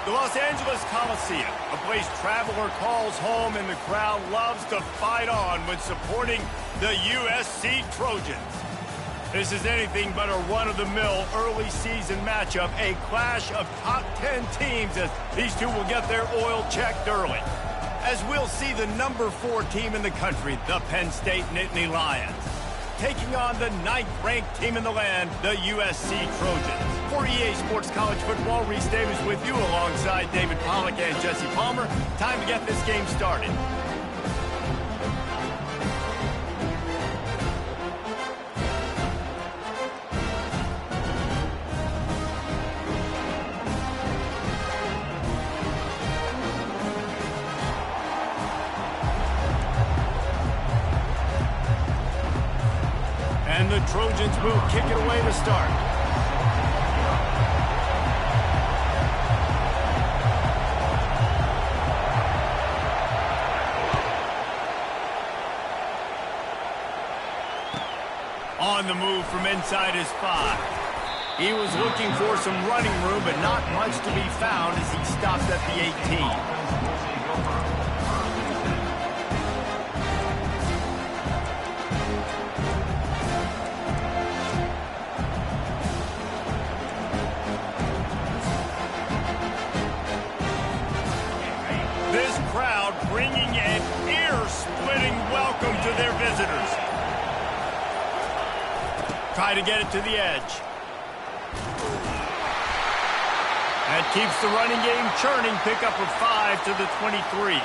The Los Angeles Coliseum, a place traveler calls home and the crowd loves to fight on when supporting the USC Trojans. This is anything but a run-of-the-mill early season matchup, a clash of top 10 teams as these two will get their oil checked early. As we'll see the number 4 team in the country, the Penn State Nittany Lions, taking on the 9th-ranked team in the land, the USC Trojans. For EA Sports College Football, Reese Davis with you alongside David Pollack and Jesse Palmer. Time to get this game started. And the Trojans move, kick it away to start. On the move from inside his 5. He was looking for some running room, but not much to be found as he stopped at the 18. This crowd bringing an ear-splitting welcome to their visitors. Try to get it to the edge. That keeps the running game churning. Pickup of 5 to the 23.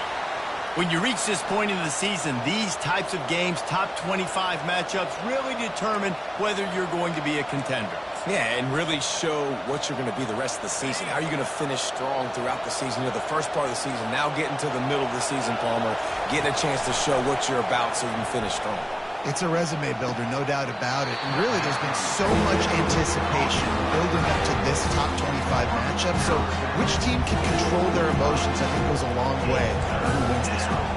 When you reach this point in the season, these types of games, top 25 matchups, really determine whether you're going to be a contender. Yeah, and really show what you're going to be the rest of the season. How are you going to finish strong throughout the season? You know, the first part of the season, now getting to the middle of the season, Palmer, getting a chance to show what you're about so you can finish strong. It's a resume builder, no doubt about it. And really, there's been so much anticipation building up to this top 25 matchup. So which team can control their emotions, I think, goes a long way on who wins this one.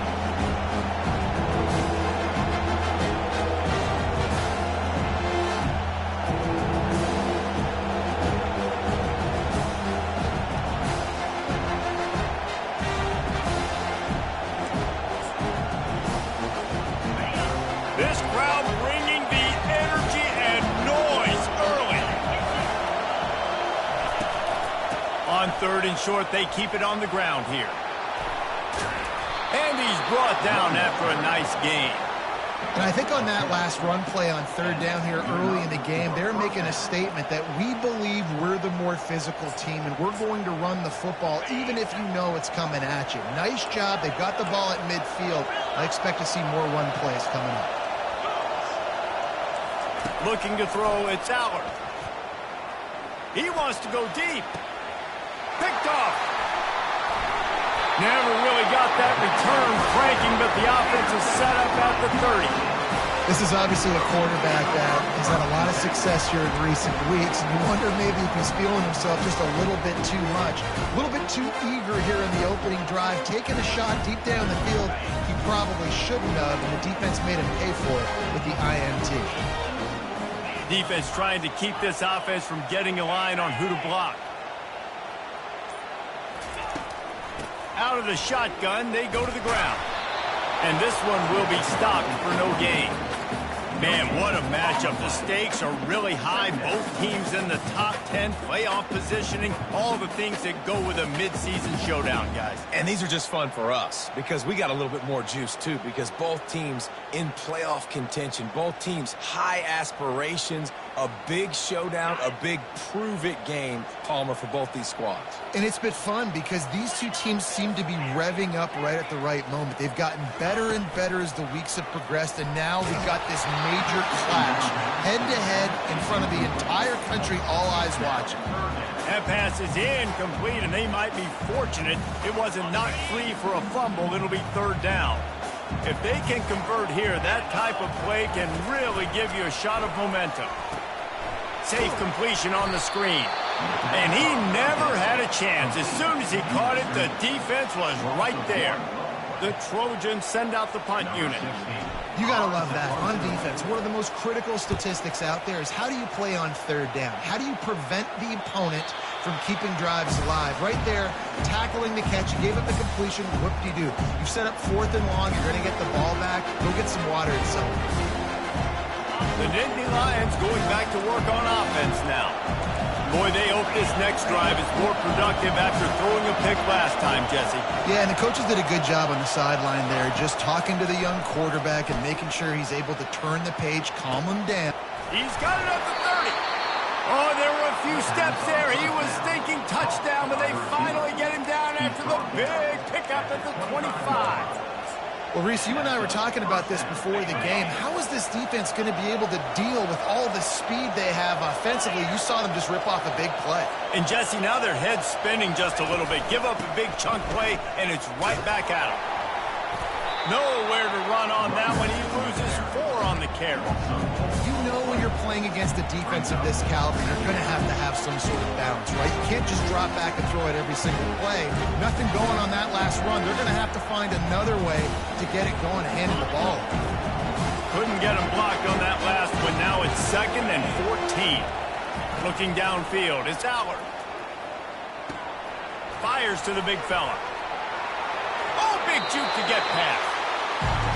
This crowd bringing the energy and noise early. On 3rd and short, they keep it on the ground here. And he's brought down after a nice gain. And I think on that last run play on 3rd down here early in the game, they're making a statement that we believe we're the more physical team and we're going to run the football even if you know it's coming at you. Nice job. They've got the ball at midfield. I expect to see more run plays coming up. Looking to throw, it's Allard. He wants to go deep. Picked off. Never really got that return cranking, but the offense is set up at the 30. This is obviously a quarterback that has had a lot of success here in recent weeks, and you wonder maybe if he's feeling himself just a little bit too much, a little bit too eager here in the opening drive, taking a shot deep down the field he probably shouldn't have, and the defense made him pay for it with the INT. Defense trying to keep this offense from getting a line on who to block. Out of the shotgun, they go to the ground. And this one will be stopped for no gain. Man, what a matchup. The stakes are really high. Both teams in the top 10 playoff positioning. All the things that go with a midseason showdown, guys. And these are just fun for us because we got a little bit more juice, too, because both teams in playoff contention, both teams high aspirations, a big showdown, a big prove-it game, Palmer, for both these squads. And it's been fun because these two teams seem to be revving up right at the right moment. They've gotten better and better as the weeks have progressed, and now we've got this major clash head-to-head in front of the entire country, all eyes watching. That pass is incomplete, and they might be fortunate it wasn't knocked free for a fumble. It'll be 3rd down. If they can convert here, that type of play can really give you a shot of momentum. Safe completion on the screen. And he never had a chance. As soon as he caught it, the defense was right there. The Trojans send out the punt unit. You got to love that. On defense, one of the most critical statistics out there is how do you play on third down? How do you prevent the opponent from keeping drives alive? Right there, tackling the catch. You gave up the completion. Whoop-de-doo. You've set up 4th and long. You're going to get the ball back. Go get some water and celebrate. The Nittany Lions going back to work on offense now. Boy, they hope this next drive is more productive after throwing a pick last time, Jesse. Yeah, and the coaches did a good job on the sideline there, just talking to the young quarterback and making sure he's able to turn the page, calm him down. He's got it at the 30. Oh, there were a few steps there. He was thinking touchdown, but they finally get him down after the big pickup at the 25. Well, Reese, you and I were talking about this before the game. How is this defense going to be able to deal with all the speed they have offensively? You saw them just rip off a big play. And, Jesse, now their head's spinning just a little bit. Give up a big chunk play, and it's right back at him. Nowhere to run on that one. He loses 4 on the carry. You know when you're playing against a defense of this caliber, you're going to have some sort of balance, right? You can't just drop back and throw it every single play. Nothing going on that last run. They're going to have to find another way to get it going and hand the ball. Couldn't get him blocked on that last one. Now it's 2nd and 14. Looking downfield, it's Allard. Fires to the big fella. Oh, big juke to get past.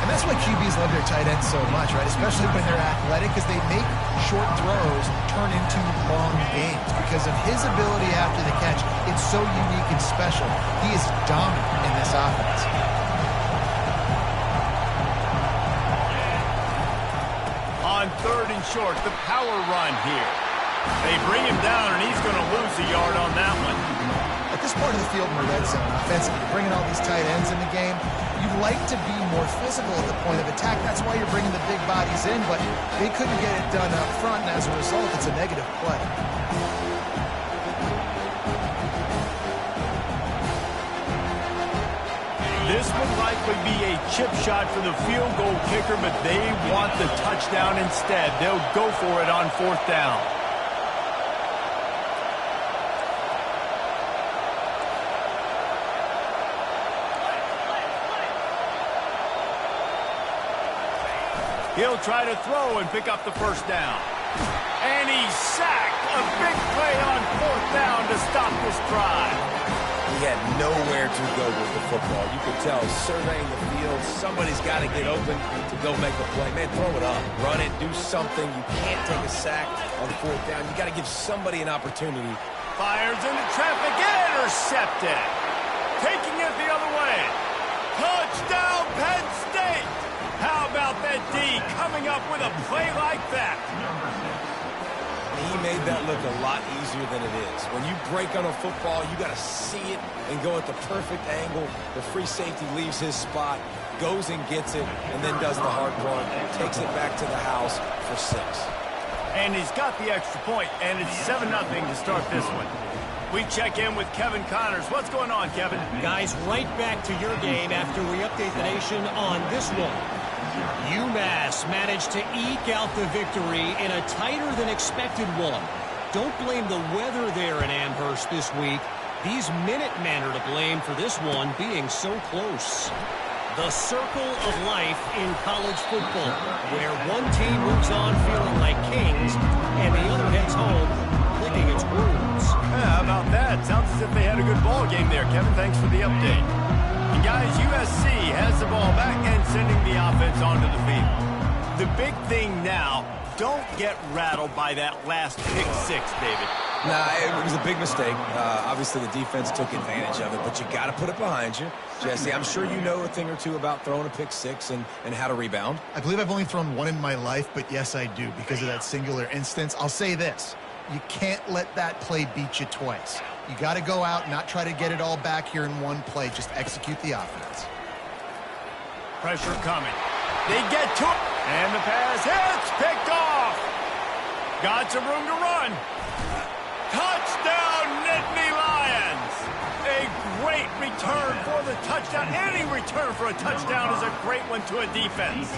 And that's why QBs love their tight ends so much, right? Especially when they're athletic, because they make short throws turn into long games. Because of his ability after the catch, it's so unique and special. He is dominant in this offense. On 3rd and short, the power run here. They bring him down, and he's going to lose a yard on that one. At this part of the field in the red zone, offensively, you're bringing all these tight ends in the game. You'd like to be more physical at the point of attack. That's why you're bringing the big bodies in, but they couldn't get it done up front, and as a result, it's a negative play. This would likely be a chip shot for the field goal kicker, but they want the touchdown instead. They'll go for it on 4th down. He'll try to throw and pick up the 1st down. And he's sacked. A big play on 4th down to stop this drive. He had nowhere to go with the football. You could tell, surveying the field, somebody's got to get open to go make a play. Man, throw it up. Run it. Do something. You can't take a sack on 4th down. You got to give somebody an opportunity. Fires into traffic. Intercepted. Taking it the other way. Touchdown, Penn State. How about that D coming up with a play like that? He made that look a lot easier than it is. When you break on a football, you got to see it and go at the perfect angle. The free safety leaves his spot, goes and gets it, and then does the hard part, takes it back to the house for 6. And he's got the extra point, and it's 7-0 to start this one. We check in with Kevin Connors. What's going on, Kevin? Guys, right back to your game after we update the nation on this one. UMass managed to eke out the victory in a tighter-than-expected one. Don't blame the weather there in Amherst this week. These Minutemen are to blame for this one being so close. The circle of life in college football, where one team moves on feeling like kings, and the other heads home licking its wounds. Yeah, how about that? Sounds as if they had a good ball game there, Kevin. Thanks for the update. And guys, USC has the ball back and sending the offense onto the field. The big thing now, don't get rattled by that last pick 6, David. Nah, it was a big mistake. Obviously, the defense took advantage of it, but you got to put it behind you. Jesse, I'm sure you know a thing or two about throwing a pick 6 and how to rebound. I believe I've only thrown one in my life, but yes, I do because of that singular instance. I'll say this. You can't let that play beat you twice. You got to go out and not try to get it all back here in one play. Just execute the offense. Pressure coming. They get to it. And the pass hits. Picked off. Got some room to run. Touchdown, Nittany Lions. A great return for the touchdown. Any return for a touchdown is a great one to a defense.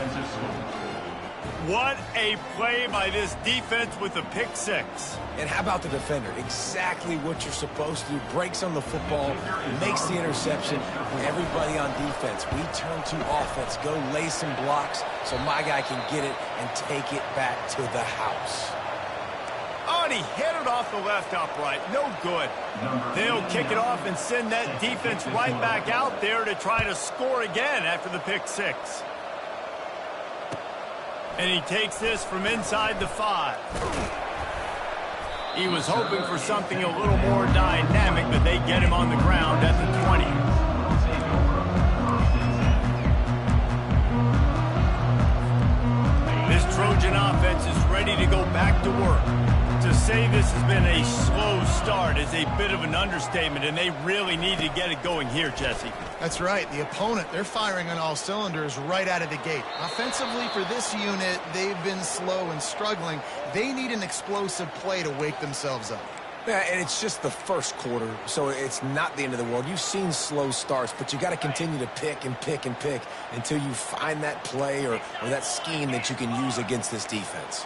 What a play by this defense with a pick six. And how about the defender? Exactly what you're supposed to do. Breaks on the football, makes the interception. Everybody on defense, we turn to offense. Go lay some blocks so my guy can get it and take it back to the house. Oh, and he hit it off the left upright. No good. They'll kick it off and send that defense right back out there to try to score again after the pick six. And he takes this from inside the 5. He was hoping for something a little more dynamic, but they get him on the ground at the 20. This Trojan offense is ready to go back to work. To say this has been a slow start is a bit of an understatement, and they really need to get it going here, Jesse. That's right. The opponent, they're firing on all cylinders right out of the gate. Offensively, for this unit, they've been slow and struggling. They need an explosive play to wake themselves up. Yeah, and it's just the first quarter, so it's not the end of the world. You've seen slow starts, but you got to continue to pick and pick and pick until you find that play or that scheme that you can use against this defense.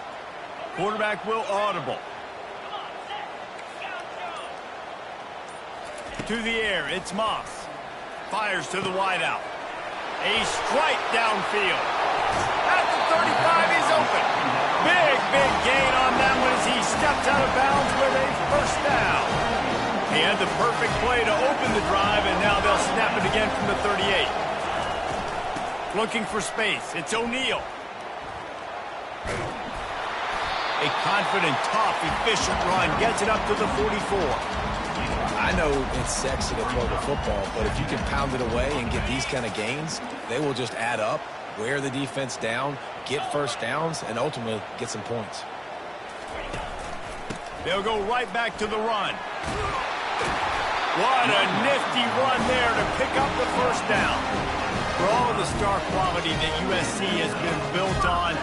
Quarterback will audible. To the air, it's Moss. Fires to the wideout. A strike downfield. At the 35, he's open. Big gain on that one as he steps out of bounds with a first down. He had the perfect play to open the drive, and now they'll snap it again from the 38. Looking for space. It's O'Neal. A confident, tough, efficient run gets it up to the 44. I know it's sexy to throw the football, but if you can pound it away and get these kind of gains, they will just add up, wear the defense down, get first downs, and ultimately get some points. They'll go right back to the run. What a nifty run there to pick up the first down. For all of the star quality that USC has been built on,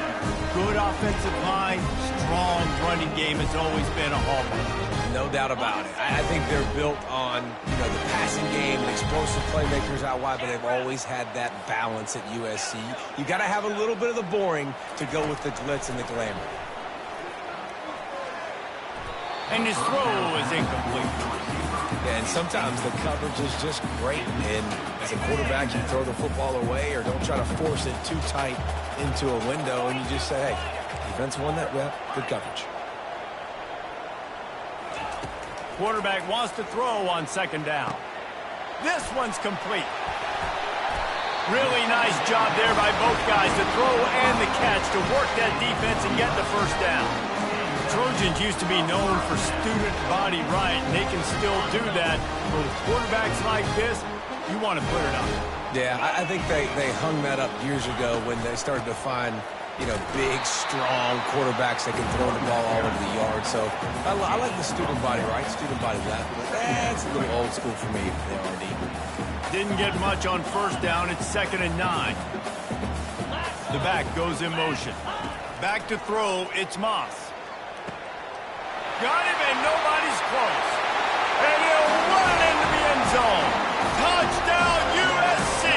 good offensive line, strong running game has always been a hallmark. No doubt about it. I think they're built on, the passing game and explosive playmakers out wide, but they've always had that balance at USC. You got to have a little bit of the boring to go with the glitz and the glamour. And his throw is incomplete. Yeah, and sometimes the coverage is just great. And as a quarterback, you throw the football away or don't try to force it too tight into a window, and you just say, hey, defense won that rep, good coverage. Quarterback wants to throw on second down. This one's complete. Really nice job there by both guys, the throw and the catch to work that defense and get the first down. Trojans used to be known for student body right, and they can still do that. But with quarterbacks like this, you want to put it up. Yeah, I think they hung that up years ago when they started to find big, strong quarterbacks that can throw the ball all over the yard. So I like the student body right, student body left. But that's a little old school for me, the RD. Didn't get much on first down. It's 2nd and 9. The back goes in motion. Back to throw. It's Moss. Got him, and nobody's close. And he'll run it into the end zone. Touchdown, USC!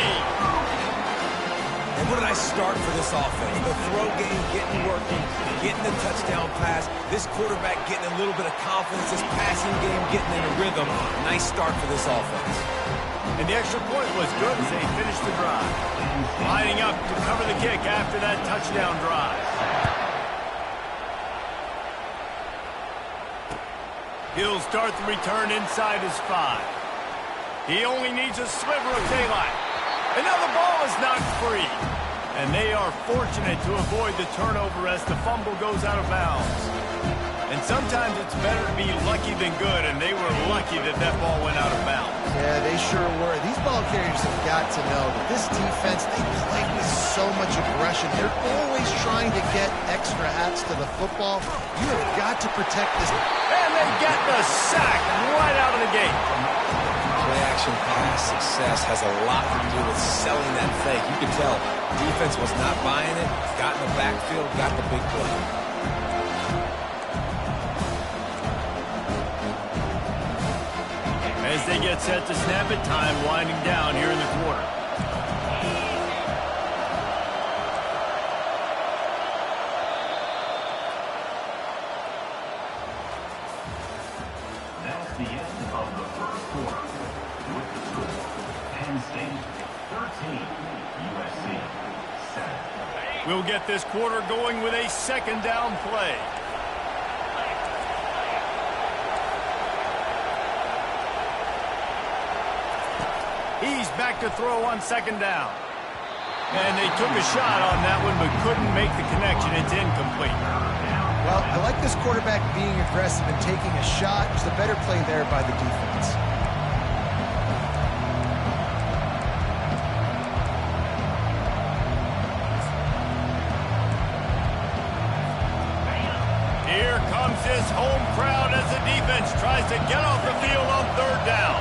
And what did I start for this offense? The throw game getting working, getting the touchdown pass. This quarterback getting a little bit of confidence. This passing game getting in a rhythm. Nice start for this offense. And the extra point was good as they finished the drive. Lining up to cover the kick after that touchdown drive. He'll start the return inside his 5. He only needs a sliver of daylight. And now the ball is knocked free. And they are fortunate to avoid the turnover as the fumble goes out of bounds. And sometimes it's better to be lucky than good, and they were lucky that that ball went out of bounds. Yeah, they sure were. These ball carriers have got to know that this defense, they play with so much aggression. They're always trying to get extra hats to the football. You have got to protect this. And they get the sack right out of the gate. Play-action pass success has a lot to do with selling that fake. You can tell defense was not buying it, got in the backfield, got the big play. As they get set to snap it, time winding down here in the quarter. the end of the first quarter. With the score, Penn State 13, USC 7. We'll get this quarter going with a second down play. He's back to throw on second down. And they took a shot on that one, but couldn't make the connection. It's incomplete. Well, I like this quarterback being aggressive and taking a shot. It was the better play there by the defense. Here comes this home crowd as the defense tries to get off the field on third down.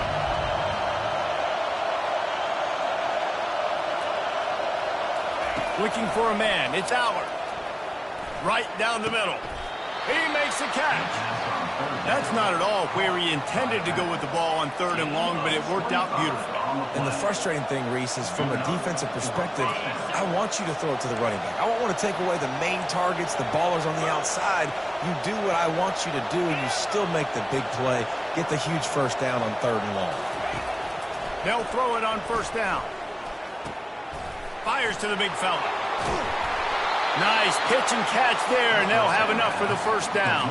Looking for a man. It's Allard. Right down the middle. He makes the catch. That's not at all where he intended to go with the ball on third and long, but it worked out beautifully. And the frustrating thing, Reese, is from a defensive perspective, I want you to throw it to the running back. I don't want to take away the main targets, the ballers on the outside. You do what I want you to do, and you still make the big play, get the huge first down on third and long. They'll throw it on first down. Fires to the big fella. Nice pitch and catch there, and they'll have enough for the first down.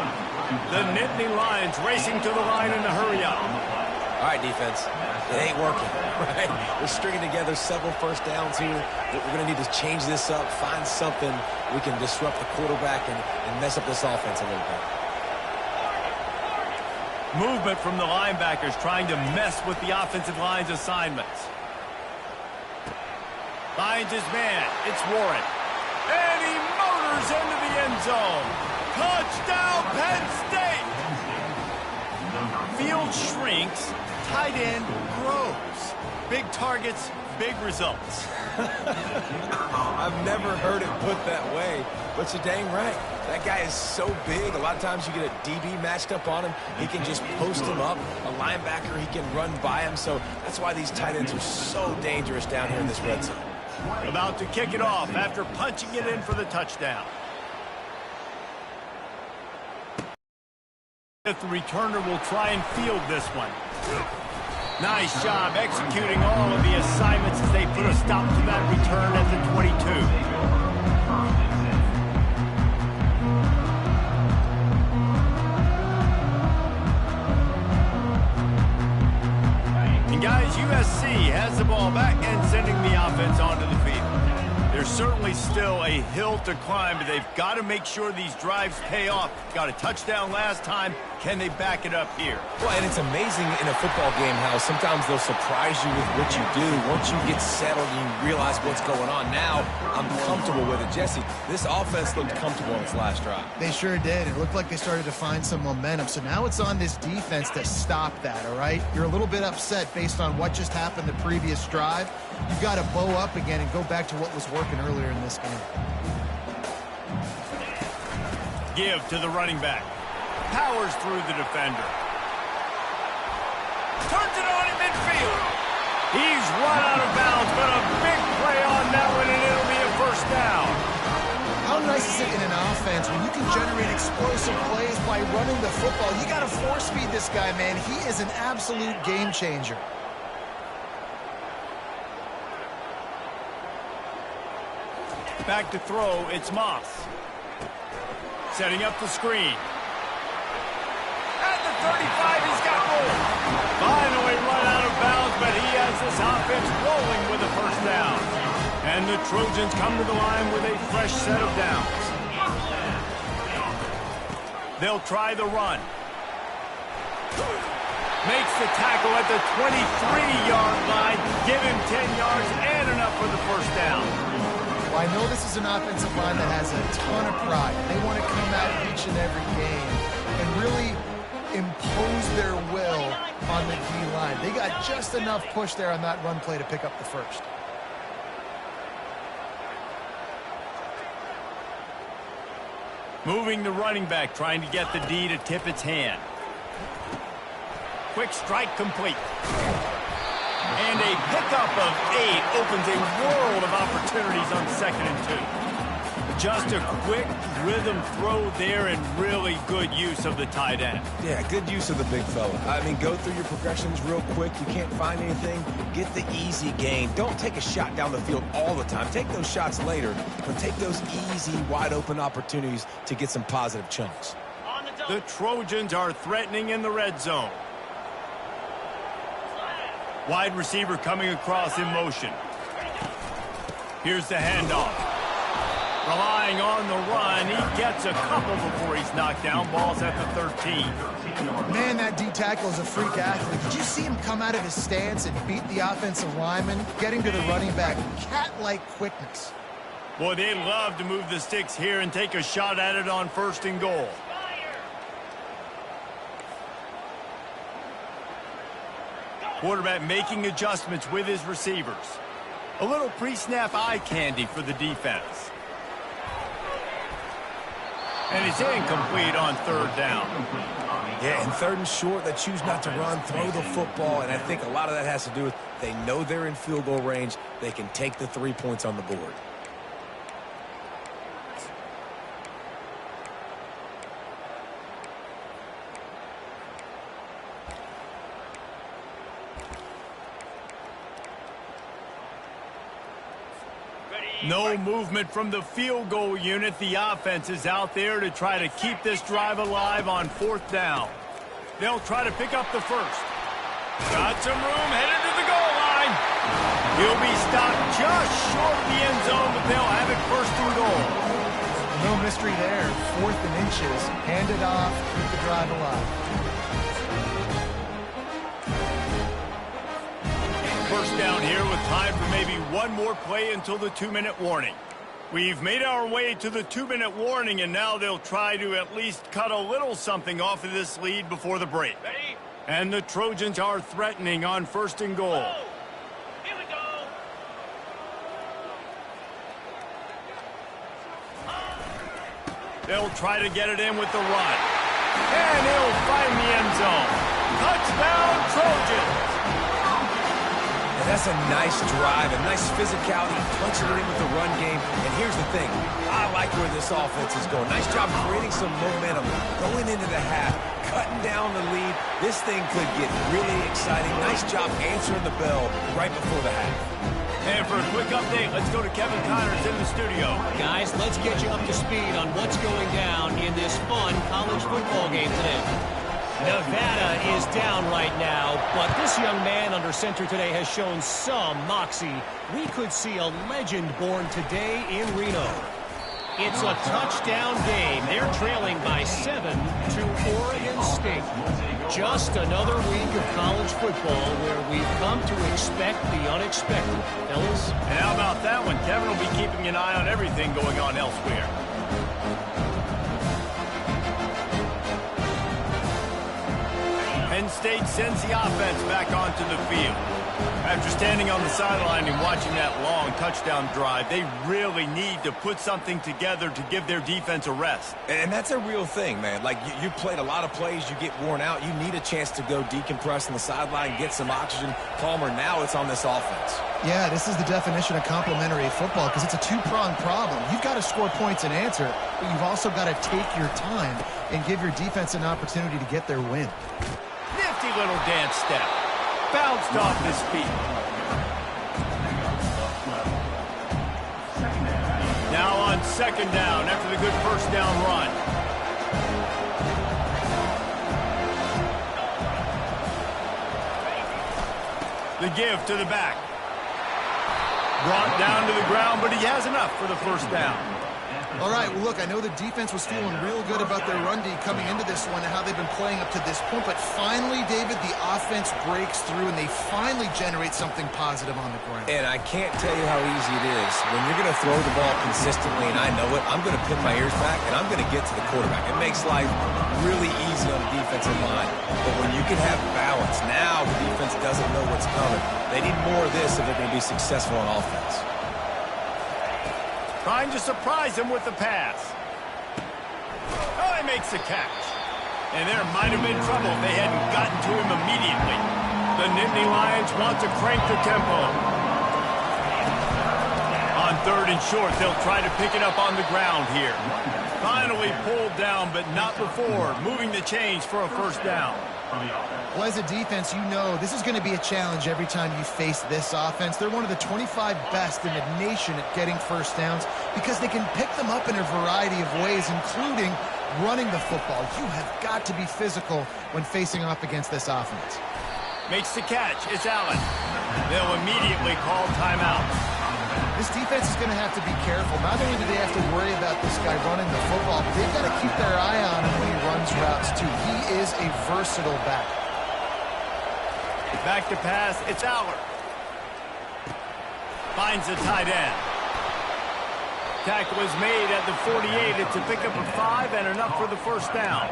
The Nittany Lions racing to the line in a hurry up. All right, defense. It ain't working, right? We're stringing together several first downs here. We're going to need to change this up, find something we can disrupt the quarterback and mess up this offense a little bit. Movement from the linebackers trying to mess with the offensive line's assignments. Finds his man. It's Warren. And he motors into the end zone. Touchdown, Penn State! Field shrinks. Tight end grows. Big targets, big results. I've never heard it put that way, but you're dang right. That guy is so big. A lot of times you get a DB matched up on him. He can just post him up. A linebacker, he can run by him. So that's why these tight ends are so dangerous down here in this red zone. About to kick it off after punching it in for the touchdown. The returner will try and field this one. Nice job executing all of the assignments as they put a stop to that return at the 22. And guys, USC has the ball back and sending the offense onto the field. There's certainly still a hill to climb, but they've got to make sure these drives pay off. Got a touchdown last time. Can they back it up here? Well, and it's amazing in a football game how sometimes they'll surprise you with what you do. Once you get settled and you realize what's going on, now I'm comfortable with it. Jesse, this offense looked comfortable on its last drive. They sure did. It looked like they started to find some momentum. So now it's on this defense to stop that, all right? You're a little bit upset based on what just happened the previous drive. You've got to bow up again and go back to what was working earlier in this game. Give to the running back. Powers through the defender. Turns it on in midfield. He's run out of bounds, but a big play on that one, and it'll be a first down. How nice is it in an offense when you can generate explosive plays by running the football? You got to force feed this guy, man. He is an absolute game changer. Back to throw, it's Moss. Setting up the screen. At the 35, he's got room. Finally run out of bounds, but he has this offense rolling with a first down. And the Trojans come to the line with a fresh set of downs. They'll try the run. Makes the tackle at the 23-yard line. Give him 10 yards and enough for the first down. Well, I know this is an offensive line that has a ton of pride. They want to come out each and every game and really impose their will on the D-line. They got just enough push there on that run play to pick up the first. Moving the running back, trying to get the D to tip its hand. Quick strike complete. And a pickup of 8 opens a world of opportunities on 2nd and 2. Just a quick rhythm throw there and really good use of the tight end. Yeah, good use of the big fella. I mean, go through your progressions real quick. You can't find anything, get the easy gain. Don't take a shot down the field all the time. Take those shots later, but take those easy, wide-open opportunities to get some positive chunks. The Trojans are threatening in the red zone. Wide receiver coming across in motion. Here's the handoff. Relying on the run, he gets a couple before he's knocked down. Ball's at the 13. Man, that D-tackle is a freak athlete. Did you see him come out of his stance and beat the offensive lineman, getting to the running back? Cat-like quickness. Boy, they love to move the sticks here and take a shot at it on 1st and goal. Quarterback making adjustments with his receivers. A little pre-snap eye candy for the defense. And it's incomplete on 3rd down. Yeah, and 3rd and short, they choose not to run, throw the football, and I think a lot of that has to do with they know they're in field goal range. They can take the 3 points on the board. No movement from the field goal unit. The offense is out there to try to keep this drive alive on 4th down. They'll try to pick up the 1st. Got some room, headed to the goal line. He'll be stopped just short of the end zone, but they'll have it 1st and goal. No mystery there. 4th and inches. Hand it off. Keep the drive alive. 1st down here with time for maybe one more play until the 2-minute warning. We've made our way to the 2-minute warning, and now they'll try to at least cut a little something off of this lead before the break. And the Trojans are threatening on 1st and goal. Here we go. They'll try to get it in with the run. And he'll find the end zone. Touchdown, Trojans! That's a nice drive, a nice physicality, punching it in with the run game. And here's the thing, I like where this offense is going. Nice job creating some momentum, going into the half, cutting down the lead. This thing could get really exciting. Nice job answering the bell right before the half. And for a quick update, let's go to Kevin Connors in the studio. Guys, let's get you up to speed on what's going down in this fun college football game today. Nevada is down right now, but this young man under center today has shown some moxie. We could see a legend born today in Reno. It's a touchdown game. They're trailing by 7 to Oregon State. Just another week of college football where we've come to expect the unexpected. Fellas? And how about that one? Kevin will be keeping an eye on everything going on elsewhere. Penn State sends the offense back onto the field. After standing on the sideline and watching that long touchdown drive, they really need to put something together to give their defense a rest. And that's a real thing, man. Like, you played a lot of plays, you get worn out. You need a chance to go decompress on the sideline, get some oxygen. Palmer, now it's on this offense. Yeah, this is the definition of complementary football because it's a two-pronged problem. You've got to score points and answer, but you've also got to take your time and give your defense an opportunity to get their win. Nifty little dance step. Bounced off his feet. Now on 2nd down after the good 1st down run. The give to the back. Brought down to the ground, but he has enough for the 1st down. All right, well, look, I know the defense was feeling real good about their run D coming into this one and how they've been playing up to this point, but finally, David, the offense breaks through and they finally generate something positive on the ground. And I can't tell you how easy it is. When you're going to throw the ball consistently, and I know it, I'm going to pin my ears back, and I'm going to get to the quarterback. It makes life really easy on the defensive line. But when you can have balance, now the defense doesn't know what's coming. They need more of this if they're going to be successful on offense. Trying to surprise him with the pass. Oh, he makes the catch. And there might have been trouble if they hadn't gotten to him immediately. The Nittany Lions want to crank the tempo. On 3rd and short. They'll try to pick it up on the ground here. Finally pulled down, but not before. Moving the chains for a first down. Well, as a defense, you know this is going to be a challenge every time you face this offense. They're one of the 25 best in the nation at getting first downs because they can pick them up in a variety of ways, including running the football. You have got to be physical when facing off against this offense. Makes the catch. It's Allen. They'll immediately call timeout. This defense is going to have to be careful. Not only do they have to worry about this guy running the football, but they've got to keep their eye on him when he runs routes, too. He is a versatile back. Back to pass. It's Aller. Finds the tight end. Tackle is made at the 48. It's a pickup of 5 and enough for the first down.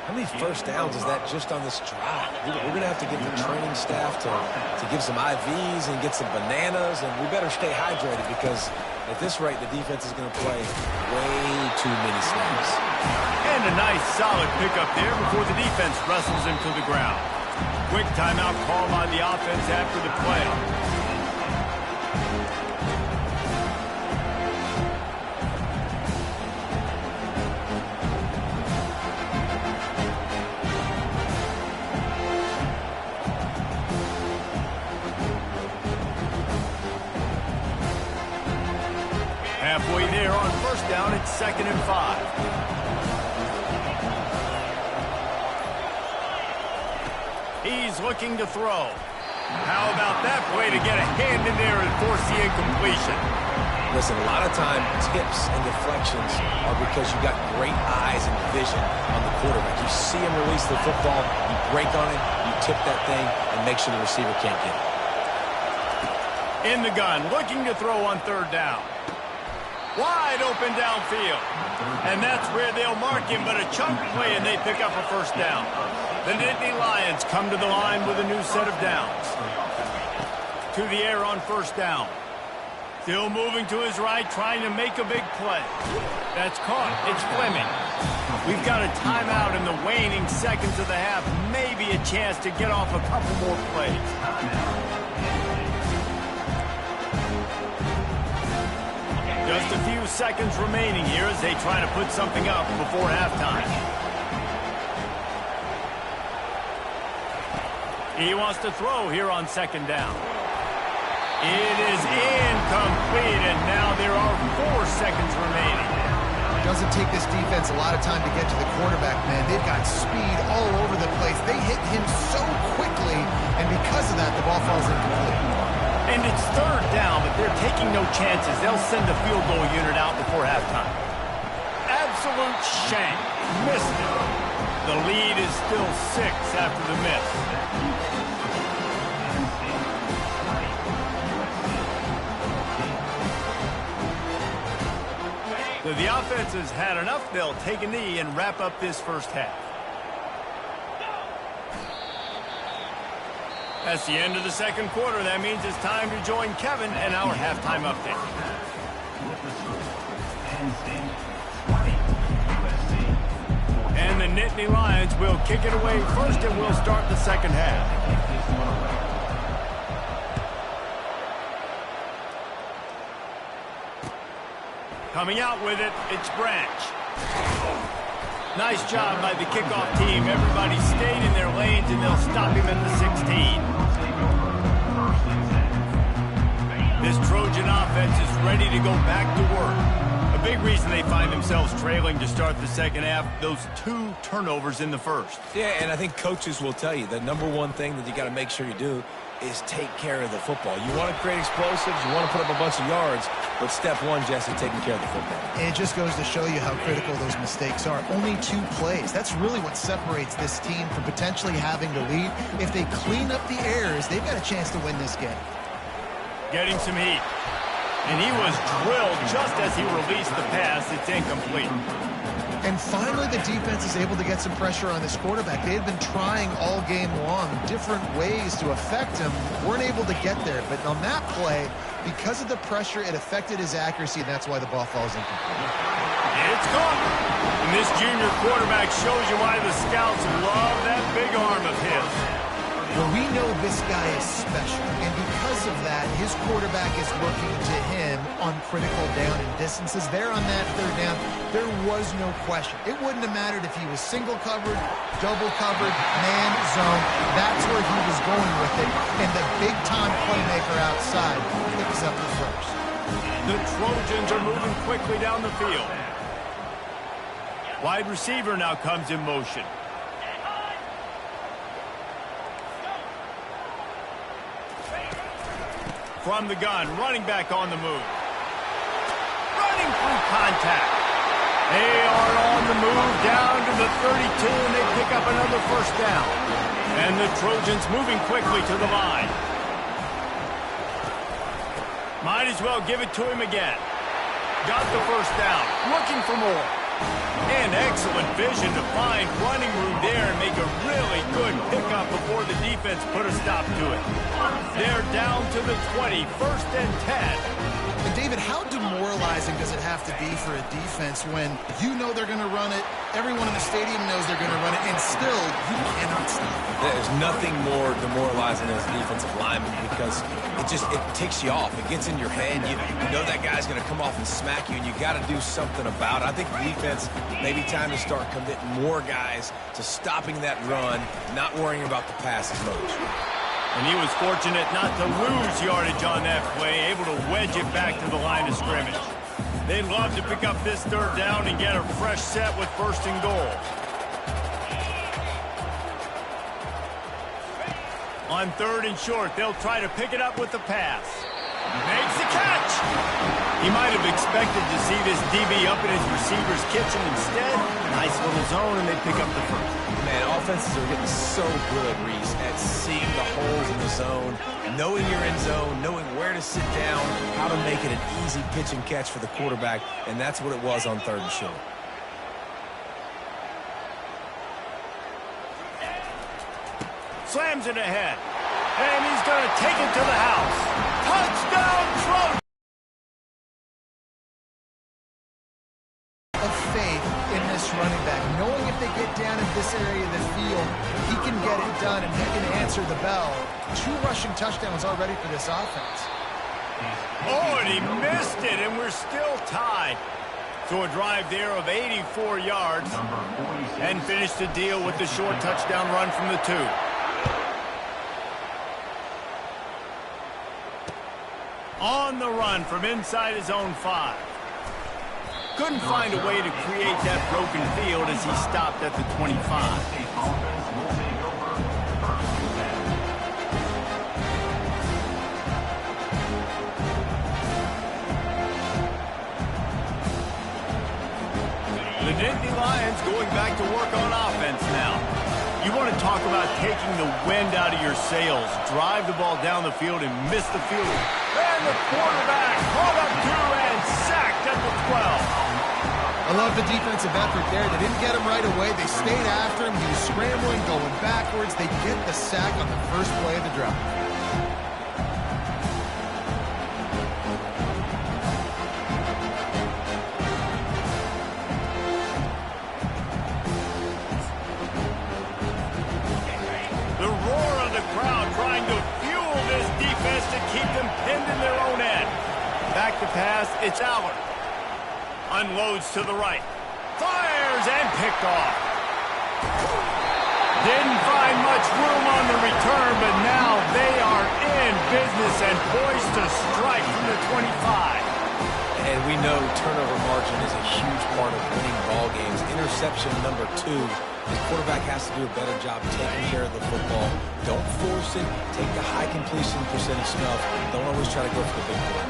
How many first downs is that just on this drive? We're going to have to get the training staff to give some IVs and get some bananas, and we better stay hydrated because at this rate, the defense is going to play way too many snaps. And a nice, solid pickup there before the defense wrestles him to the ground. Quick timeout call on the offense after the play. Halfway there on first down, it's 2nd and 5. He's looking to throw. How about that play to get a hand in there and force the incompletion? Listen, a lot of time, tips and deflections are because you got great eyes and vision on the quarterback. You see him release the football, you break on it, you tip that thing, and make sure the receiver can't get it. In the gun, looking to throw on 3rd down. Wide open downfield. And that's where they'll mark him, but a chunk play, and they pick up a first down. The Nittany Lions come to the line with a new set of downs. To the air on first down. Still moving to his right, trying to make a big play. That's caught. It's Fleming. We've got a timeout in the waning seconds of the half. Maybe a chance to get off a couple more plays. Just a few seconds remaining here as they try to put something up before halftime. He wants to throw here on 2nd down. It is incomplete, and now there are 4 seconds remaining. It doesn't take this defense a lot of time to get to the quarterback, man. They've got speed all over the place. They hit him so quickly, and because of that, the ball falls incomplete. And it's 3rd down, but they're taking no chances. They'll send the field goal unit out before halftime. Absolute shank. Missed it. The lead is still 6 after the miss. So the offense has had enough. They'll take a knee and wrap up this first half. That's the end of the 2nd quarter. That means it's time to join Kevin and our halftime update. Penn St 20, USC 14. And the Nittany Lions will kick it away first, and we'll start the 2nd half. Coming out with it, it's Branch. Nice job by the kickoff team. Everybody stayed in their lanes, and they'll stop him at the 16. This Trojan offense is ready to go back to work. A big reason they find themselves trailing to start the 2nd half, those 2 turnovers in the first. Yeah, and I think coaches will tell you the #1 thing that you got to make sure you do is take care of the football. You want to create explosives, you want to put up a bunch of yards, but step 1, Jesse, taking care of the football. And it just goes to show you how critical those mistakes are. Only 2 plays. That's really what separates this team from potentially having to lead. If they clean up the errors, they've got a chance to win this game. Getting some heat. And he was drilled just as he released the pass. It's incomplete. And finally, the defense is able to get some pressure on this quarterback. They had been trying all game long different ways to affect him. Weren't able to get there. But on that play, because of the pressure, it affected his accuracy, and that's why the ball falls incomplete. It's caught. And this junior quarterback shows you why the scouts love that big arm of his. Well, we know this guy is special, and because of that, his quarterback is looking to him on critical down and distances. There on that third down, there was no question. It wouldn't have mattered if he was single covered, double covered, man, zone. That's where he was going with it, and the big-time playmaker outside picks up the first. The Trojans are moving quickly down the field. Wide receiver now comes in motion. From the gun, running back on the move. Running through contact. They are on the move down to the 32, and they pick up another first down. And the Trojans moving quickly to the line. Might as well give it to him again. Got the first down. Looking for more. And excellent vision to find running room there and make a really good pickup before the defense put a stop to it. They're down to the 20, 1st and 10. And David, how demoralizing does it have to be for a defense when you know they're going to run it, everyone in the stadium knows they're going to run it, and still you cannot stop it? There's nothing more demoralizing as a defensive lineman because it takes you off. It gets in your head. You know that guy's going to come off and smack you, and you got to do something about it. I think the defense, maybe time to start committing more guys to stopping that run, not worrying about the pass as much. And he was fortunate not to lose yardage on that play, able to wedge it back to the line of scrimmage. They'd love to pick up this third down and get a fresh set with 1st and goal. On 3rd and short, they'll try to pick it up with the pass. Makes the catch! He might have expected to see this DB up in his receiver's kitchen. Instead, nice little zone, and they pick up the first. Man, offenses are getting so good, Reese, at seeing the holes in the zone, knowing you're in zone, knowing where to sit down, how to make it an easy pitch and catch for the quarterback, and that's what it was on 3rd and short. Slams it ahead, and he's going to take it to the house. Touchdown, Trojans! Of faith in this running back, knowing if they get down in this area of the field, he can get it done and he can answer the bell. 2 rushing touchdowns already for this offense. Oh, and he missed it, and we're still tied. So a drive there of 84 yards, and finished the deal with the short touchdown run from the 2. On the run from inside his own 5. Couldn't find a way to create that broken field as he stopped at the 25. The Nittany Lions going back to work on offense now. You want to talk about taking the wind out of your sails. Drive the ball down the field and miss the field. And the quarterback caught up to and sacked at the 12. I love the defensive effort there. They didn't get him right away. They stayed after him. He was scrambling, going backwards. They get the sack on the first play of the drive. The roar of the crowd trying to fuel this defense to keep them pinned in their own end. Back to pass, it's Allard. Unloads to the right. Fires and picked off. Didn't find much room on the return, but now they are in business and poised to strike from the 25. And we know turnover margin is a huge part of winning ball games. Interception number 2. The quarterback has to do a better job taking care of the football. Don't force it. Take the high completion percentage stuff. Don't always try to go for the big play.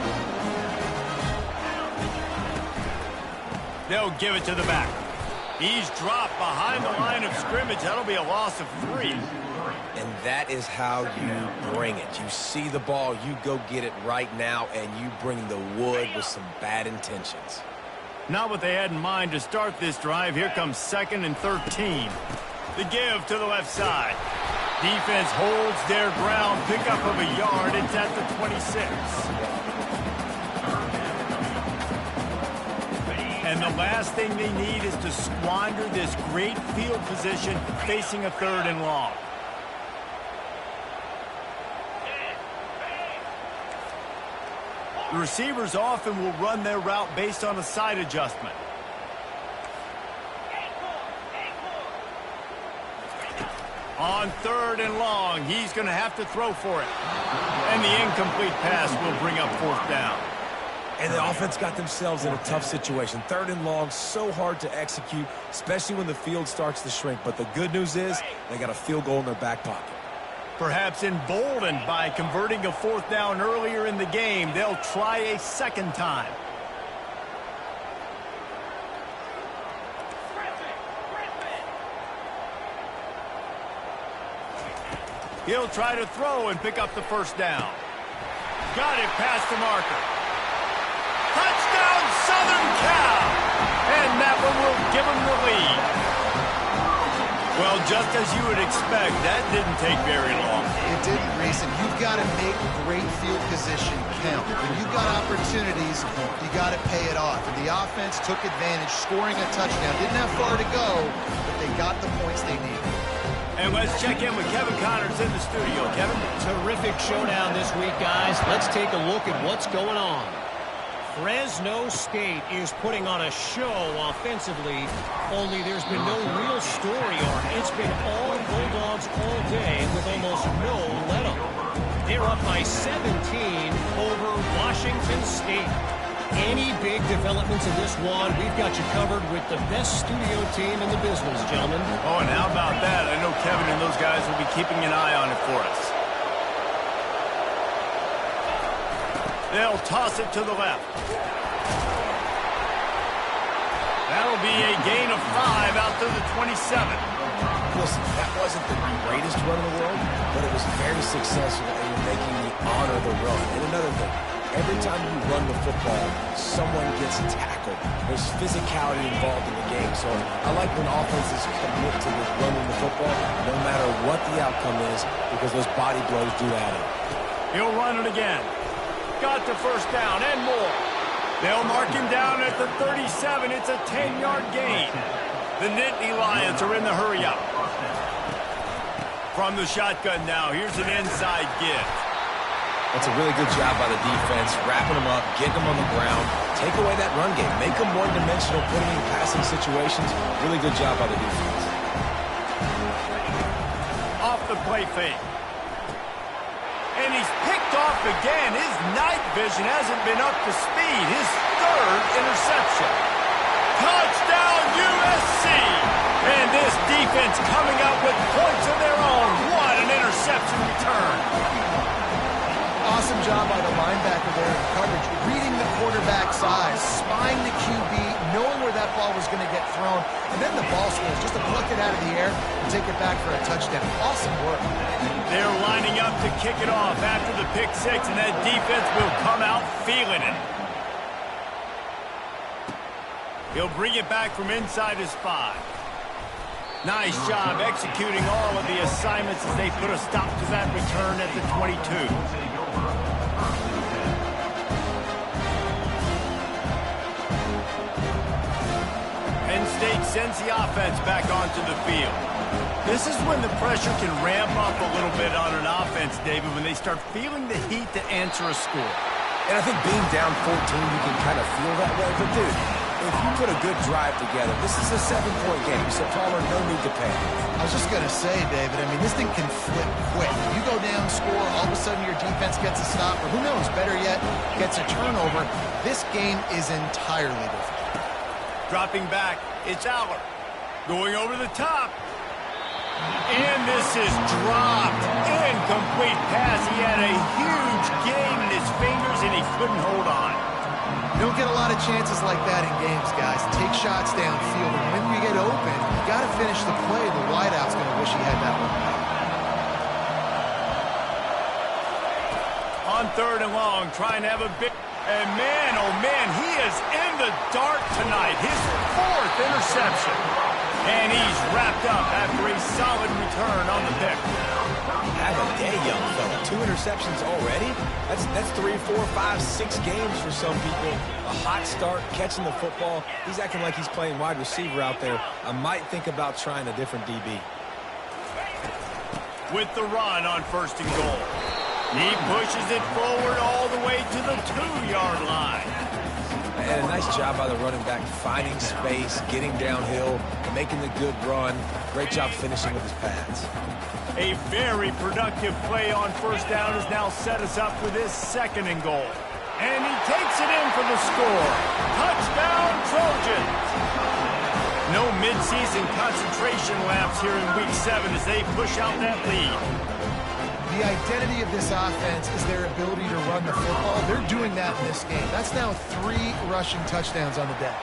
They'll give it to the back. He's dropped behind the line of scrimmage. That'll be a loss of 3. And that is how you bring it. You see the ball, you go get it right now, and you bring the wood with some bad intentions. Not what they had in mind to start this drive. Here comes 2nd and 13. The give to the left side. Defense holds their ground. Pickup of a yard. It's at the 26. And the last thing they need is to squander this great field position facing a 3rd and long. The receivers often will run their route based on a side adjustment. On 3rd and long, he's going to have to throw for it. And the incomplete pass will bring up 4th down. And the offense got themselves in a tough situation. 3rd and long, so hard to execute, especially when the field starts to shrink. But the good news is they got a field goal in their back pocket. Perhaps emboldened by converting a 4th down earlier in the game, they'll try a second time. He'll try to throw and pick up the 1st down. Got it past the marker. Touchdown, Southern Cal! And that one will give them the lead. Well, just as you would expect, that didn't take very long. It didn't, Reese, and you've got to make great field position count. When you've got opportunities, you got to pay it off. And the offense took advantage, scoring a touchdown. Didn't have far to go, but they got the points they needed. And let's check in with Kevin Connors in the studio. Kevin? Terrific showdown this week, guys. Let's take a look at what's going on. Fresno State is putting on a show offensively, only there's been no real story arc. It's been all Bulldogs all day with almost no let-up. They're up by 17 over Washington State. Any big developments in this one, we've got you covered with the best studio team in the business, gentlemen. Oh, and how about that? I know Kevin and those guys will be keeping an eye on it for us. They'll toss it to the left. That'll be a gain of 5 out to the 27. Listen, that wasn't the greatest run in the world, but it was very successful, and you're making the honor the run. And another thing, every time you run the football, someone gets tackled. There's physicality involved in the game. So I like when offenses commit to this running the football, no matter what the outcome is, because those body blows do add up. He'll run it again. Got the 1st down and more. They'll mark him down at the 37. It's a 10-yard gain. The Nittany Lions are in the hurry-up. From the shotgun now, here's an inside give. That's a really good job by the defense, wrapping them up, getting them on the ground, take away that run game, make them one-dimensional, put them in passing situations. Really good job by the defense. Off the play fake. And he's picked off again. His night vision hasn't been up to speed. His 3rd interception. Touchdown, USC! And this defense coming up with points of their own. What an interception return. Awesome job by the linebacker there in coverage, reading the quarterback side, spying the QB, knowing where that ball was going to get thrown, and then the ball scores, just to pluck it out of the air and take it back for a touchdown. Awesome work. They're lining up to kick it off after the pick 6, and that defense will come out feeling it. He'll bring it back from inside his 5. Nice job executing all of the assignments as they put a stop to that return at the 22. Penn State sends the offense back onto the field. This is when the pressure can ramp up a little bit on an offense, David, when they start feeling the heat to answer a score. And I think being down 14, you can kind of feel that way. But, dude, if you put a good drive together, this is a 7-point game, so Palmer, no need to panic. I was just going to say, David, I mean, this thing can flip quick. You go down, score, all of a sudden your defense gets a stop, or who knows, better yet, gets a turnover. This game is entirely different. Dropping back, it's Aller. Going over the top. And this is dropped. Incomplete pass. He had a huge gain in his fingers, and he couldn't hold on. You don't get a lot of chances like that in games, guys. Take shots downfield, and when you get open, you got to finish the play. The wideout's going to wish he had that one. On 3rd and long, trying to have a big... And man, oh man, he is in the dark tonight. His 4th interception. And he's wrapped up after a solid return on the pick. Have a day, young fella. 2 interceptions already? That's 3, 4, 5, 6 games for some people. A hot start, catching the football. He's acting like he's playing wide receiver out there. I might think about trying a different DB. With the run on 1st and goal. He pushes it forward all the way to the 2-yard line. And a nice job by the running back, finding space, getting downhill, making the good run. Great job finishing with his pads. A very productive play on first down has now set us up for this 2nd and goal. And he takes it in for the score. Touchdown, Trojans! No midseason concentration lapse here in Week 7 as they push out that lead. The identity of this offense is their ability to run the football. They're doing that in this game. That's now 3 rushing touchdowns on the day.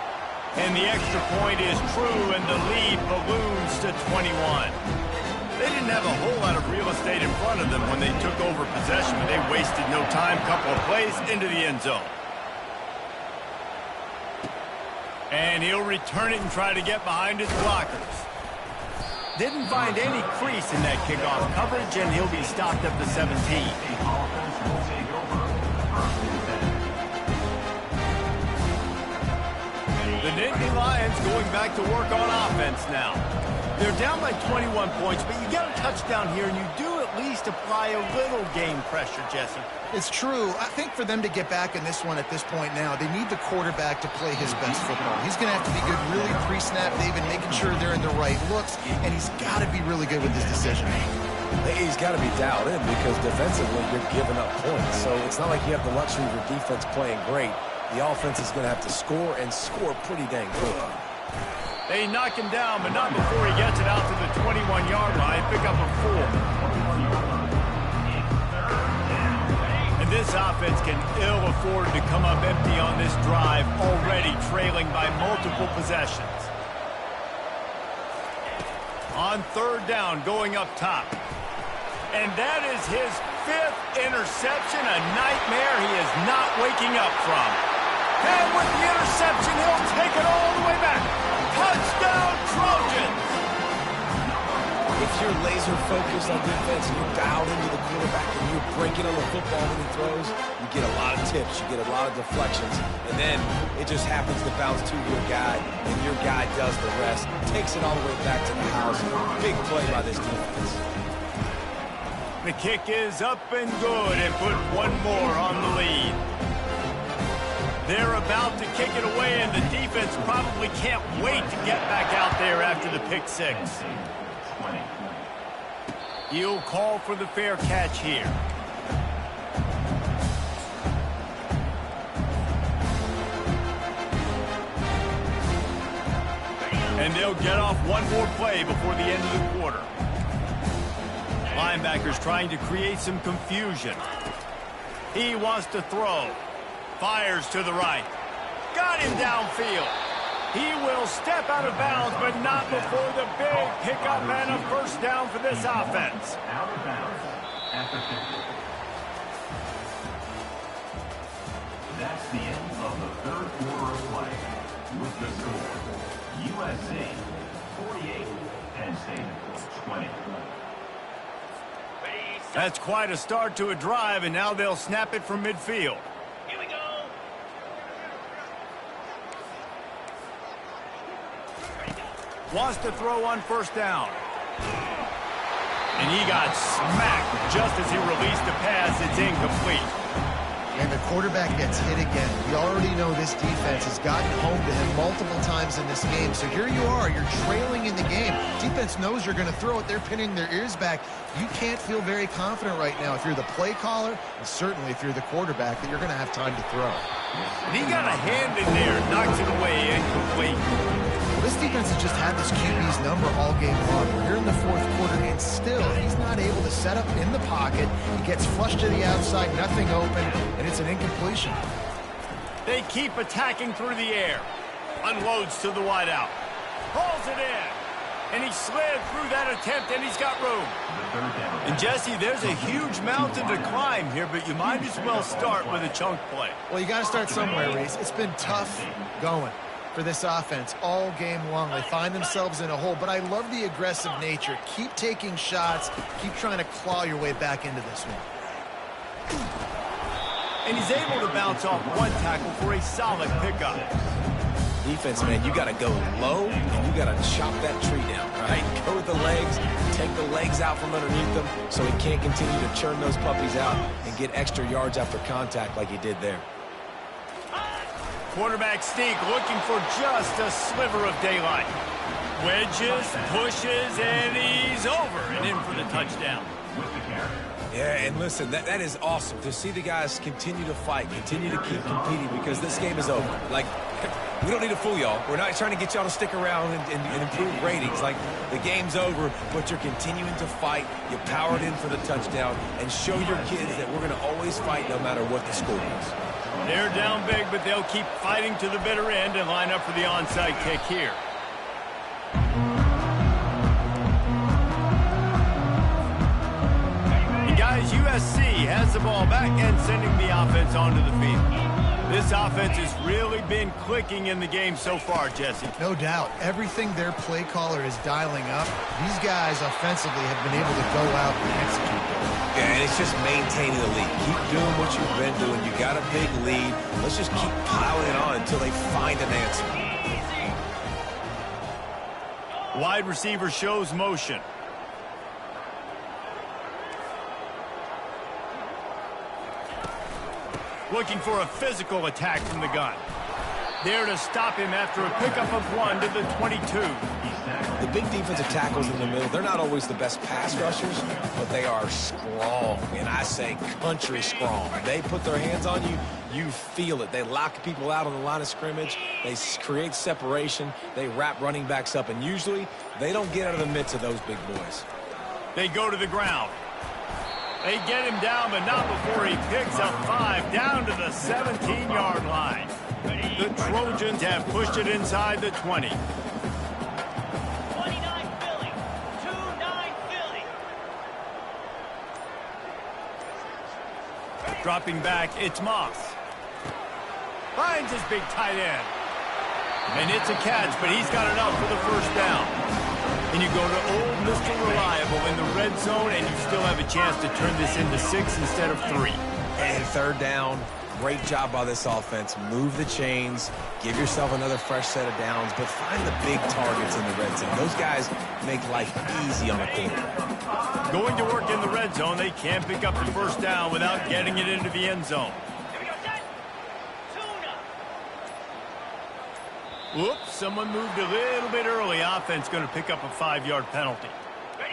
And the extra point is true, and the lead balloons to 21. They didn't have a whole lot of real estate in front of them when they took over possession, but they wasted no time. Couple of plays into the end zone. And he'll return it and try to get behind his blockers. Didn't find any crease in that kickoff coverage, and he'll be stopped up to 17. The Nittany Lions going back to work on offense now. They're down by 21 points, but you get a touchdown here, and you do at least apply a little game pressure, Jesse. It's true. I think for them to get back in this one at this point now, they need the quarterback to play his best football. He's going to have to be good really pre-snap, David, making sure they're in the right looks, and he's got to be really good with his decision. He's got to be dialed in because defensively you're giving up points. So it's not like you have the luxury of your defense playing great. The offense is going to have to score and score pretty dang quick. They knock him down, but not before he gets it out to the 21-yard line. Pick up a 4. And this offense can ill afford to come up empty on this drive, already trailing by multiple possessions. On 3rd down, going up top. And that is his 5th interception, a nightmare he is not waking up from. And with the interception, he'll take it all the way back. Touchdown, Trojans! If you're laser focused on defense and you're dialed into the quarterback and you're breaking on the football when he throws, you get a lot of tips, you get a lot of deflections, and then it just happens to bounce to your guy, and your guy does the rest, takes it all the way back to the house. Big play by this defense. The kick is up and good, and put one more on the lead. They're about to kick it away, and the defense probably can't wait to get back out there after the pick 6. He'll call for the fair catch here. And they'll get off one more play before the end of the quarter. Linebackers trying to create some confusion. He wants to throw. Fires to the right. Got him downfield. He will step out of bounds, but not before the big pickup and a first down for this offense. Out of bounds after 50. That's the end of the 3rd quarter of play. With the score, USC 48, Penn State 20. That's quite a start to a drive, and now they'll snap it from midfield. Here we go. Wants to throw on first down. And he got smacked just as he released the pass. It's incomplete. And the quarterback gets hit again. You already know this defense has gotten home to him multiple times in this game. So here you are. You're trailing in the game. Defense knows you're going to throw it. They're pinning their ears back. You can't feel very confident right now if you're the play caller, and certainly if you're the quarterback, that you're going to have time to throw. And he got a hand in there, knocks it away, incomplete. This defense has just had this QB's number all game long. We're here in the 4th quarter, and still, he's not able to set up in the pocket. He gets flushed to the outside, nothing open, and it's an incompletion. They keep attacking through the air. Unloads to the wideout. Hauls it in. And he slid through that attempt, and he's got room. And, Jesse, there's a huge mountain to climb here, but you might as well start with a chunk play. Well, you got to start somewhere, Reese. It's been tough going for this offense all game long. They find themselves in a hole, but I love the aggressive nature. Keep taking shots. Keep trying to claw your way back into this one. And he's able to bounce off one tackle for a solid pickup. Defense, man, you got to go low, and you got to chop that tree down, right? Go with the legs, take the legs out from underneath them so he can't continue to churn those puppies out and get extra yards after contact like he did there. Quarterback sneak looking for just a sliver of daylight. Wedges, pushes, and he's over and in for the touchdown. Yeah, and listen, that is awesome to see the guys continue to fight, continue to keep competing because this game is over. Like, we don't need to fool y'all. We're not trying to get y'all to stick around and improve ratings. Like, the game's over, but you're continuing to fight. You powered in for the touchdown and show your kids that we're going to always fight no matter what the score is. They're down big, but they'll keep fighting to the bitter end and line up for the onside kick here. And guys, USC has the ball back and sending the offense onto the field. This offense has really been clicking in the game so far, Jesse. No doubt. Everything their play caller is dialing up, these guys offensively have been able to go out and execute. Yeah, and it's just maintaining the lead. Keep doing what you've been doing. You got a big lead. Let's just keep piling it on until they find an answer. Wide receiver shows motion. Looking for a physical attack from the gun. There to stop him after a pickup of 1 to the 22. The big defensive tackles in the middle, they're not always the best pass rushers, but they are strong, and I say country strong. They put their hands on you, you feel it. They lock people out on the line of scrimmage. They create separation. They wrap running backs up, and usually they don't get out of the midst of those big boys. They go to the ground. They get him down, but not before he picks up 5 down to the 17-yard line. The Trojans have pushed it inside the 20. 29 Philly. 2-9 Philly. Dropping back, it's Moss. Finds his big tight end. And it's a catch, but he's got enough for the first down. And you go to old Mr. Reliable in the red zone, and you still have a chance to turn this into 6 instead of 3. And third down, great job by this offense. Move the chains, give yourself another fresh set of downs, but find the big targets in the red zone. Those guys make life easy on a quarterback. Going to work in the red zone, they can't pick up the first down without getting it into the end zone. Whoops, someone moved a little bit early. Offense going to pick up a 5-yard penalty.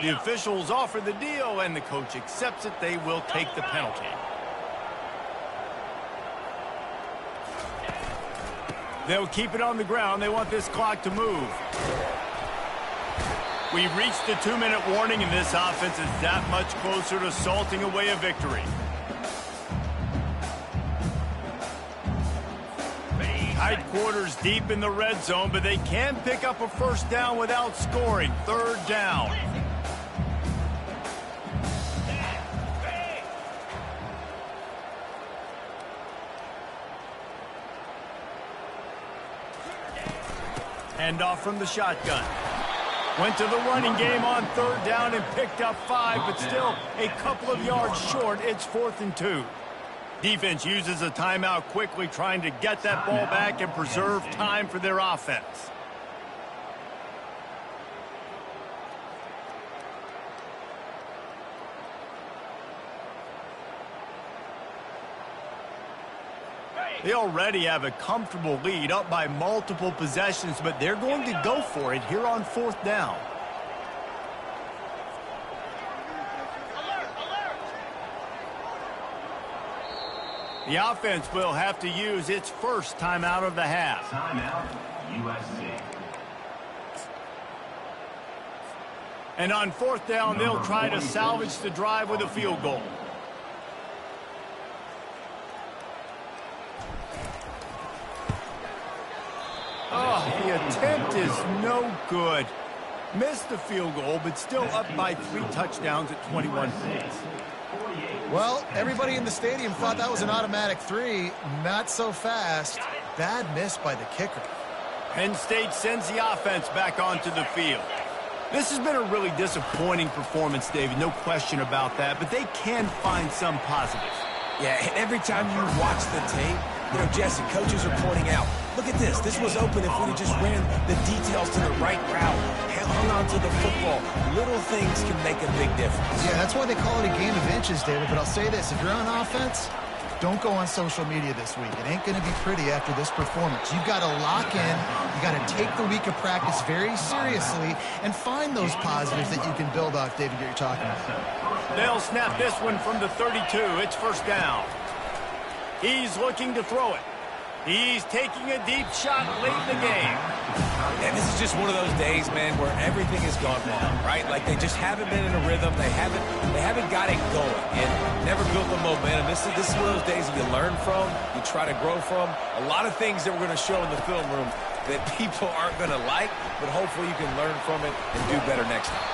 The officials offer the deal, and the coach accepts it. They will take the penalty. They'll keep it on the ground. They want this clock to move. We've reached the 2-minute warning, and this offense is that much closer to salting away a victory. Tight quarters deep in the red zone, but they can pick up a first down without scoring. Third down. Hand off from the shotgun. Went to the running game on third down and picked up 5, but still a couple of yards short. It's 4th and 2. Defense uses a timeout quickly, trying to get that ball back and preserve time for their offense. They already have a comfortable lead, up by multiple possessions, but they're going to go for it here on 4th down. The offense will have to use its first timeout of the half. Timeout, USC. And on 4th down, they'll try to salvage the drive with a field goal. Oh, the attempt is no good. Missed the field goal, but still up by 3 touchdowns at 21 points. Well, everybody in the stadium thought that was an automatic 3. Not so fast. Bad miss by the kicker. Penn State sends the offense back onto the field. This has been a really disappointing performance, David. No question about that, but they can find some positives. Yeah, every time you watch the tape, Jesse, coaches are pointing out, look at this. This was open if we just ran the details to the right route, hung on to the football. Little things can make a big difference. Yeah, that's why they call it a game of inches, David. But I'll say this, if you're on offense, don't go on social media this week. It ain't going to be pretty after this performance. You've got to lock in. You got to take the week of practice very seriously and find those positives that you can build off, David, that you're talking about. They'll snap this one from the 32. It's first down. He's looking to throw it. He's taking a deep shot late in the game. And this is just one of those days, man, where everything has gone wrong, right? Like they just haven't been in a rhythm. They haven't got it going and never built the momentum. This is one of those days that you learn from, you try to grow from. A lot of things that we're going to show in the film room that people aren't going to like, but hopefully you can learn from it and do better next time.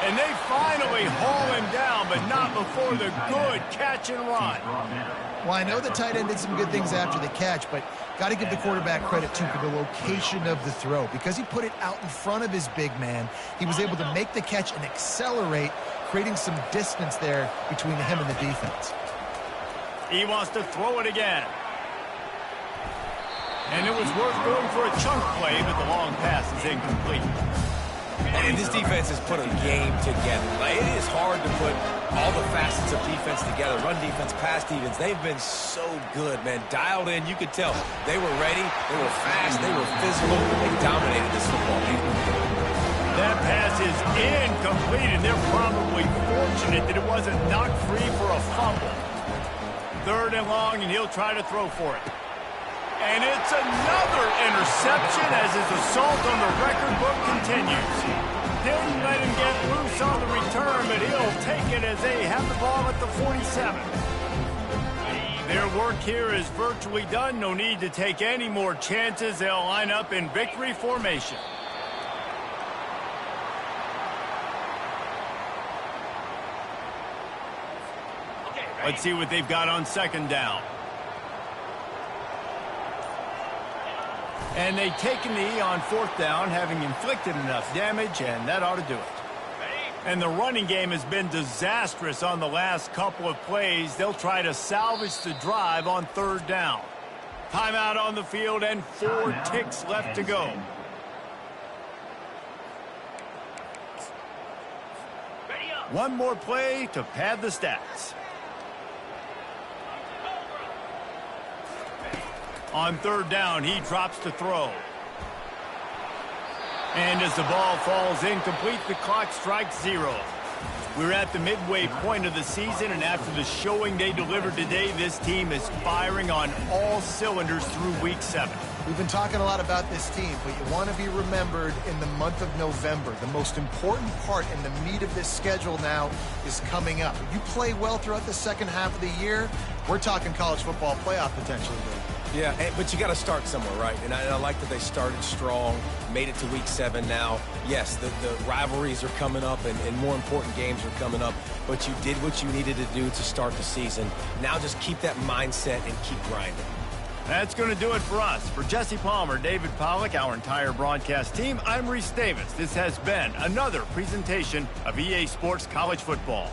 And they finally haul him down, but not before the good catch and run. Well, I know the tight end did some good things after the catch, but got to give the quarterback credit, too, for the location of the throw. Because he put it out in front of his big man, he was able to make the catch and accelerate, creating some distance there between him and the defense. He wants to throw it again. And it was worth going for a chunk play, but the long pass is incomplete. And this defense has put a game together. Like, it is hard to put all the facets of defense together. Run defense, pass defense. They've been so good, man. Dialed in. You could tell they were ready. They were fast. They were physical. They dominated this football game. That pass is incomplete, and they're probably fortunate that it wasn't knocked free for a fumble. 3rd and long, and he'll try to throw for it. And it's another interception as his assault on the record book continues. Didn't let him get loose on the return, but he'll take it as they have the ball at the 47. Their work here is virtually done. No need to take any more chances. They'll line up in victory formation. Let's see what they've got on 2nd down. And they take a knee on 4th down, having inflicted enough damage, and that ought to do it. And the running game has been disastrous on the last couple of plays. They'll try to salvage the drive on 3rd down. Timeout on the field and 4 ticks left to go. One more play to pad the stats. On 3rd down, he drops to throw. And as the ball falls incomplete, the clock strikes 0. We're at the midway point of the season, and after the showing they delivered today, this team is firing on all cylinders through Week 7. We've been talking a lot about this team, but you want to be remembered in the month of November. The most important part in the meat of this schedule now is coming up. If you play well throughout the second half of the year, we're talking college football playoff potentially. Yeah, but you got to start somewhere, right? And I like that they started strong, made it to Week 7 now. Yes, the rivalries are coming up, and more important games are coming up, but you did what you needed to do to start the season. Now just keep that mindset and keep grinding. That's going to do it for us. For Jesse Palmer, David Pollack, our entire broadcast team, I'm Reese Davis. This has been another presentation of EA Sports College Football.